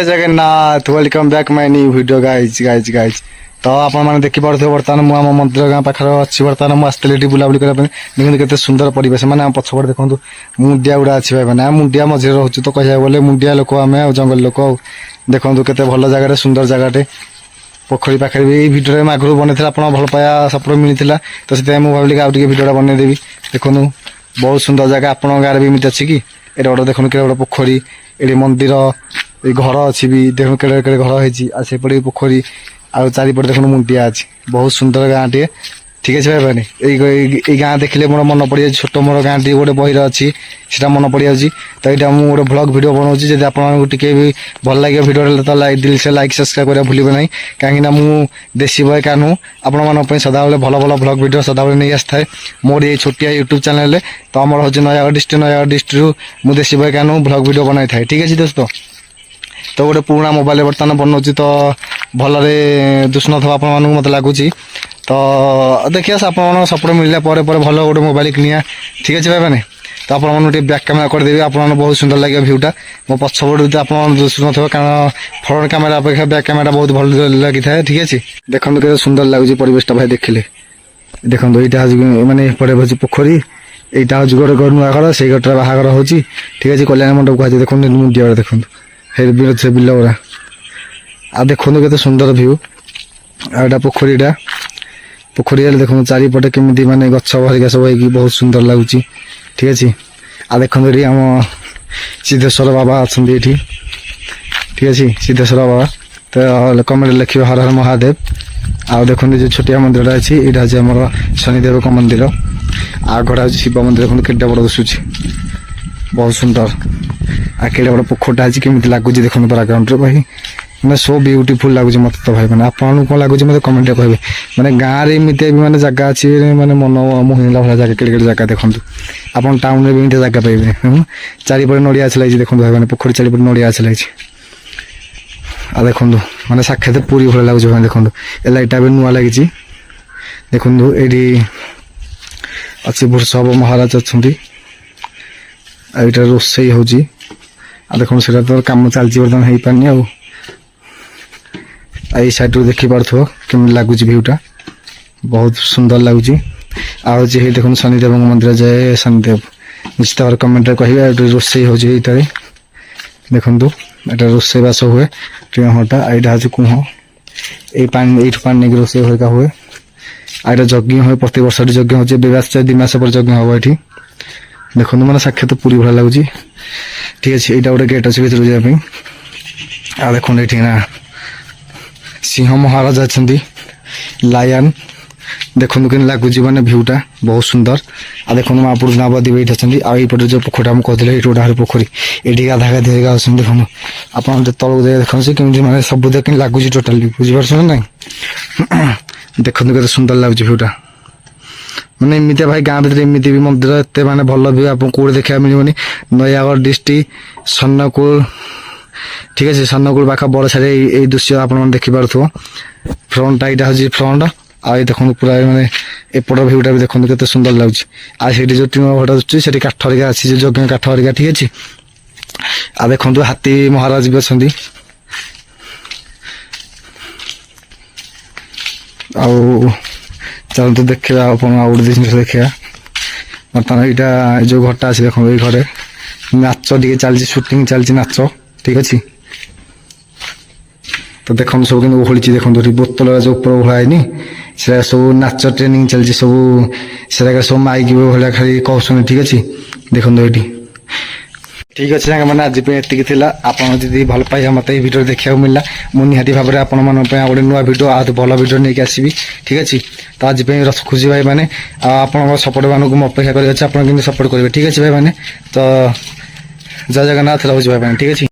Jagannath welcome back my new video guys तो आपने देखिपे बर्तमान मुझे आम मंदिर गाँ पाखे अच्छी बर्तमान मुझे ये बुलाबुली करने देखते केते सुंदर परिवेश मैंने पछपटे देखो मुंडिया गुड़ा अच्छी भाई मैंने मुंडिया मझे रोचे तो कह गले मुंडिया लोक आम जंगल लोक देखो केते भल जगह सुंदर जगह पोखरी पाखे भी भिडियो में आगुरी बनई आप भल पाया सपोर्ट मिलता तो से मुझे भाविली आगे भिडियो बनईदेवी देखो बहुत सुंदर जगह आप गाँव भी एमती अच्छी कि ये गोटे देखो गोटे पोखरी ये मंदिर ये घर अच्छी भी देखो केड़े केड़े घर होपटे पोखरी आ चारिपटे देखो मुंडिया अच्छी बहुत सुंदर गाँ टे ठीक है भाई ये गाँ देखिले मोर मन पड़ जाए छोट मोर गाँ टी गोटे बही अच्छी से मन पड़ जाऊँगी तो यहाँ मुझे गोटे ब्लॉग वीडियो बनाऊँगी जब आपको टी भी भल लगे वीडियो तो दिल से लाइक सब्सक्राइब करा भूलें ना कहीं मु देसी बॉय कानू आपण सदा भल भल ब्लॉग वीडियो सदा नहीं आसए मोर ये छोटिया यूट्यूब चैनल तो आम हूँ नयागढ़ डिस्ट्रिक्ट मुझे देसी बॉय कानू ब्लॉग वीडियो बनाई था ठीक है दोस्तों तो गोटे पुराना मोबाइल बर्तमान बनाऊँ तो भलरे दुष्ण था आप मत लगुच तो देखिए आप सपोर्ट मिलला भल गोटे मोबाइल किनिया ठीक अच्छे भाई मैंने तो आप बैक कैमेरा करदेवी आप बहुत सुंदर लगे भ्यूटा मो पछपट आप दुष्ण थे कारण फ्रंट कैमेरा अपेक्षा बैक कैमेरा बहुत भल लगी था ठीक अच्छे देखो के सुंदर लगुच परिवेशटा भाई देखिले देखो यहाँ मानने पड़े भोज पोखरी यहाँ हूँ गोटे नुआ घर से गोटे बाहागर हो ठीक अच्छे कल्याण मंडप कह देखो मुंडिया देखो से बिल गुरा आ देखो के सुंदर भ्यू आटा पोखरीटा पोखरी देखो चारिपटे केमी मानने गछ भरिका सब हो बहुत सुंदर लगुच ठीक अच्छे आ देखो ये आम सिद्धेश्वर बाबा अच्छा ये ठीक अच्छे सिद्धेश्वर बाबा तो कमेंट लिखे हर हर महादेव आ देखो जो छोटिया मंदिर अच्छी यहाँ हूँ आम शनिदेव मंदिर आगड़ा हूँ शिव मंदिर देखो के बड़ दिशुच बहुत सुंदर आ के बड़ा पोखरटा अच्छी केमी लगुच देखो बैकग्राउंड भाई मैंने सो ब्यूटीफुल लगुच मत तो भाई मैंने आपको कौन लगुच मतलब कमेंट कहे मैंने गाँव में एमती मैंने जगह अच्छी मैंने मन मोहिला भाई जगह केड़े जगह देखो आप टाउन में भी जगह पाइबे चारिपटे नड़िया अच्छी लगी देखो भाई मैंने पोखरी चारिपटे नड़िया अच्छी लगी आ देखो मैंने साक्षात पूरी भाई लगुच भाई देखो ए लाइटा भी नुआ लगी देखो ये अच्छी वृषभ महाराज अच्छा यहाँ रोसई हो देखो से तो कम चलती बर्तमान हो पानी आई साइड देखी पार्थो केमी लगुच भ्यूटा बहुत सुंदर लगुच आज देखो शनिदेव मंदिर जय शनिदेव निश्चित भाव कमेंट कहे रोसई हो देखो यहाँ रोसईवास हुए टीहटा यहाँ हूँ कुह ये पानी नहीं रोसई हरिका हुए आ यज्ञ हुए प्रति वर्ष यज्ञ हो 2 मास पर यज्ञ हम ये देखो मैंने साक्षात पूरी भाई लगुच ठीक अच्छे यहाँ गोटे गेट अच्छे भर जावाई आ देखो ये ना सिंह महाराज अच्छा लायन देखो कि लगुच मैंने भ्यूटा बहुत सुंदर आ देखो महापुरुष नवद्वीप ये अच्छा आईपटे जो पोखरटा मुझे कहते ये गोटे पोखरी ये गाधा गाधी देखो आप तलू देखो कमी मैंने सब देख लगुच टोटाली बुझीपार ना देखो के सुंदर लगुच भ्यूटा मैंने एमती भाई गाँव भर एमती भी मंदिर एत मानने भल भी आप कौटे देखा मिलनी नयागढ़ डिस्ट्रिक्ट सन्नकुल ठीक है सन्नकुल पाखा बड़ सारे ये दृश्य आप देखिपार फ्रंटा यहाँ हूँ फ्रंट आ देखो पूरा मैंने एपट भ्यूटा भी देखो के सुंदर लगुच आ जो टीम घटा से काठ हरिका अच्छी जो यज्ञ काठ हरिका ठीक अच्छे आ देखो हाथी महाराज भी अच्छा चलते देखा आप गोटे जिन देखा बर्तमान यहाँ जो घरटा अच्छे देखो ये घरे नाच टे चलती सुटिंग चलती नाच ठीक अच्छे तो देखो सब कि ओहली देखो बोतल जो ऊपर ओहलानी से सब नाच ट्रेनिंग चलती सब से सब माइक भाई खाली कहते ठीक अच्छे देखो ये ठीक अच्छे मैंने आज ये आपड़ी भल पाए मत भिडियो देखा मिलला मुझे निहाती भाव में आपण गोटे नुआ भिडियो आज भल भिडियो नहीं आसबि ठीक अच्छे तो आज खुशी भाई मैंने आप सपोर्ट मानक अपेक्षा कर सपोर्ट करेंगे ठीक अच्छे भाई मैंने तो जय जगन्नाथ रोज भाई मैंने ठीक अच्छे।